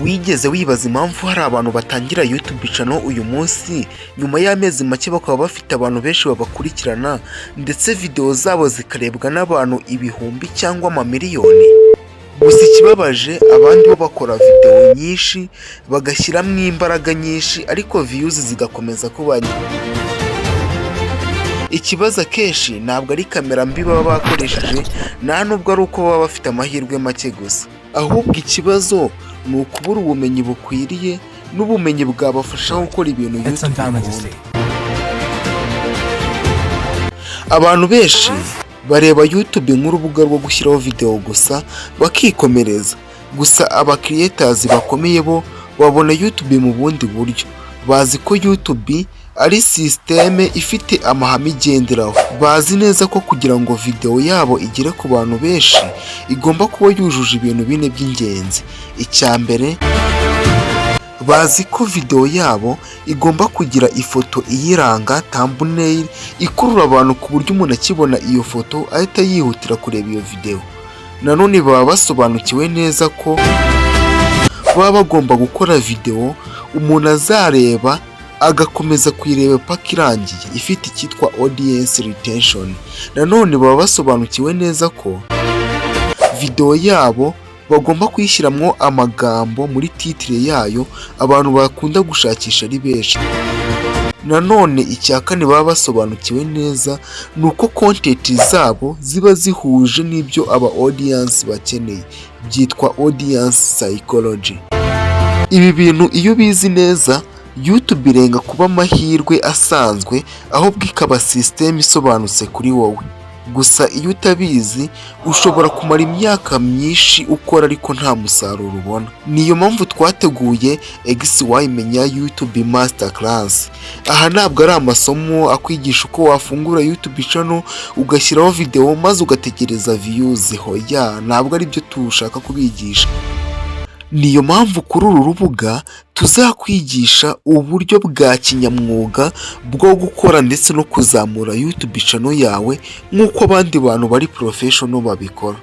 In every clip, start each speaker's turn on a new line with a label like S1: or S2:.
S1: Wigeze wibaza impamvu hari abantu batangira YouTube channel uyu munsi nyuma y'amezi make bakaba bafite abantu benshi babakurikirana ndetse video zabo zikarebwa n'abantu ibihumbi cyangwa amamiliyoni? Gusa ikibabaje, abandi bo bakora video nyinshi bagashyiramo imbaraga nyinshi ariko views zigakomeza kuba nke. Ikibazo akenshi ntabwo ari kamera mbi baba bakoresheje, nta nubwo ari uko baba bafite amahirwe make gusa, ahubwo ikibazo ni ukubura ubumenyi bukwiriye n'ubumenyi bwabafasha gukora ibintu YouTube ikunda. Abantu benshi bareba YouTube nk'urubuga rwo gushyiraho video gusa bakikomereza, gusa aba creators bakomeye bo babona YouTube mu bundi buryo. Bazi ko YouTube ari systeme ifite amahame igenderaho. Bazi neza ko kugira ngo video yabo igere ku bantu benshi igomba kuba yujuje ibintu bine by'ingenzi. Icya mbere, bazi ko video yabo igomba kugira ifoto iyiranga, thumbnail ikurura abantu ku buryo umuntu akibona iyo foto ahita yihutira kureba iyo video. Nanone baba basobanukiwe neza ko baba bagomba gukora video umuntu azareba agakomeza kuyireba paka irangiye, ifite icyitwa audience retention. Nanone baba basobanukiwe neza ko video yabo bagomba kuyishyiramo amagambo muri titre yayo abantu bakunda gushakisha ari benshi. Nanone icya kane baba basobanukiwe neza ni uko content zabo ziba zihuje n'ibyo aba audience bakeneye, byitwa audience psychology. Ibi bintu iyo bizi neza, YouTube irenga kuba amahirwe asanzwe ahubwo ikaba system isobanutse kuri wowe. Gusa iyo utabizi ushobora kumara imyaka myinshi ukora ariko nta musaruro ubona. Niyo mpamvu twateguye XYMENYA YouTube Masterclass. Aha ntabwo ari amasomo akwigisha uko wafungura YouTube channel ugashyiraho video maze ugategereza views. Hoya, ntabwo ari byo tushaka kubigisha. Niyo mpamvu kuri uru rubuga tuzakwigisha uburyo bwa kinyamwuga bwo gukora ndetse no kuzamura YouTube channel yawe nk'uko abandi bantu bari professional babikora.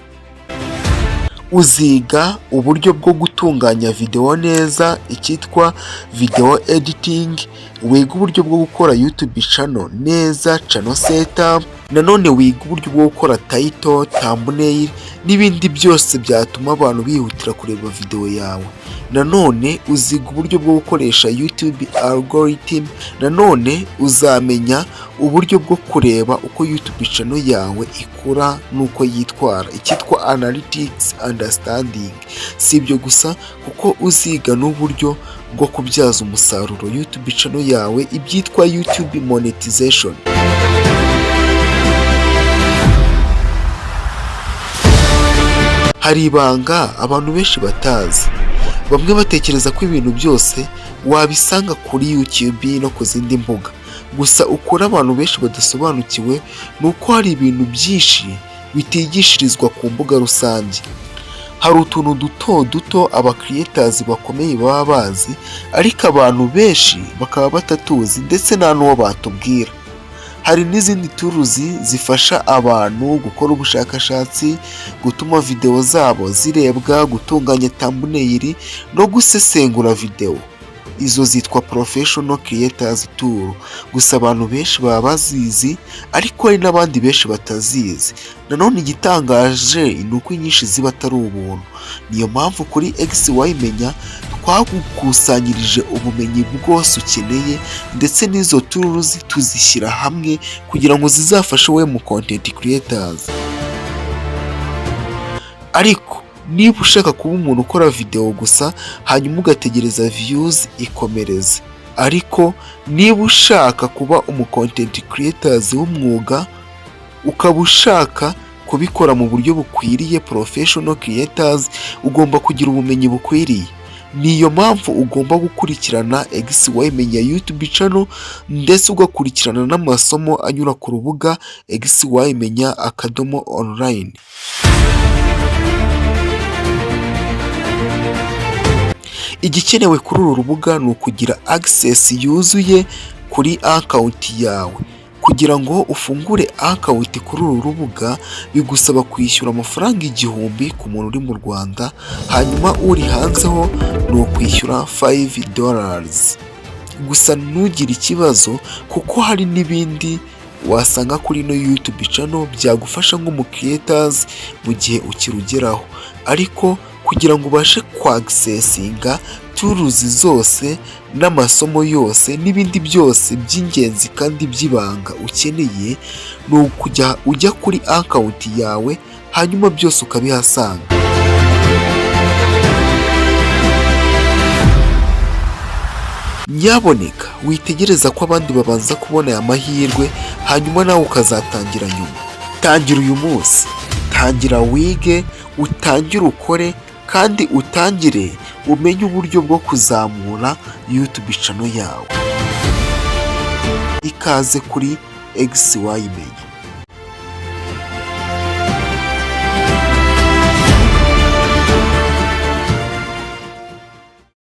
S1: Uziga uburyo bwo gutunganya video neza, icyitwa video editing, wiga uburyo bwo gukora YouTube channel neza, channel setup. Nanone wiga uburyo bwo gukora title, thumbnail n'ibindi byose byatuma abantu bihutira kureba video yawe. Nanone uziga uburyo bwo gukoresha YouTube algorithm. Nanone uzamenya uburyo bwo kureba uko YouTube channel yawe ikura nuko yitwara, icyitwa analytics understanding. Si ibyo gusa kuko uziga n'uburyo bwo kubyaza umusaruro YouTube channel yawe, ibyitwa YouTube Monetization. Hari ibanga abantu benshi batazi. Bamwe batekereza ko ibintu byose wabisanga kuri YouTube no ku zindi mbuga. Gusa ukora abantu benshi badasobanukiwe nuko hari ibintu byinshi bitigishirizwa ku mbuga rusange. Hari utuntu duto duto aba creators bakomeye baba bazi ariko abantu benshi bakaba batatuzi ndetse nta n'uwo batubwira. Hari n'izindi tools zifasha abantu gukora ubushakashatsi, gutuma video zabo zirebwa, gutunganya thumbnail no gusesengura video. Izo zitwa professional creators tool. Gusa abantu benshi baba bazizi ariko hari n'abandi benshi batazizi. Nanone igitangaje ni uko inyinshi ziba atari ubuntu. Niyo mpamvu kuri XYMENYA twagukusanyirije ubumenyi bwose ukeneye ndetse n'izo tools tuzishyira hamwe kugira ngo zizafashe wowe mu content creators. Ariko niba ushaka kuba umuntu ukora video gusa hanyuma ugategereza views, ikomereze. Ariko niba ushaka kuba content creators w'umwuga, ukaba ushaka kubikora mu buryo bukwiriye, professional creators, ugomba kugira ubumenyi bukwiriye. Niyo mpamvu ugomba gukurikirana XYMENYA YouTube channel ndetse ugakurikirana n'amasomo anyura ku rubuga XYMENYA.online. Igikenewe kuri uru rubuga ni ukugira access yuzuye kuri account yawe. Kugira ngo ufungure account kuri uru rubuga bigusaba kwishyura amafaranga 1000 ku muntu uri mu Rwanda, hanyuma uri hanze ho ni ukwishyura $5. Gusa ntugire ikibazo kuko hari n'ibindi wasanga kuri no YouTube channel byagufasha nk'umu creators mu gihe ukirugeraho, ariko kugira ngo ubashe accessinga tools zose n'amasomo yose n'ibindi byose by'ingenzi kandi by'ibanga ukeneye, ni ukujya ujya kuri account yawe hanyuma byose ukabihasanga. Nyaboneka witegereza ko abandi babanza kubona aya mahirwe hanyuma nawe ukazatangira nyuma. Tangira uyu munsi, tangira wige, utangire ukore kandi utangire umenye uburyo bwo kuzamura YouTube channel yawe. Ikaze kuri XYMENYA.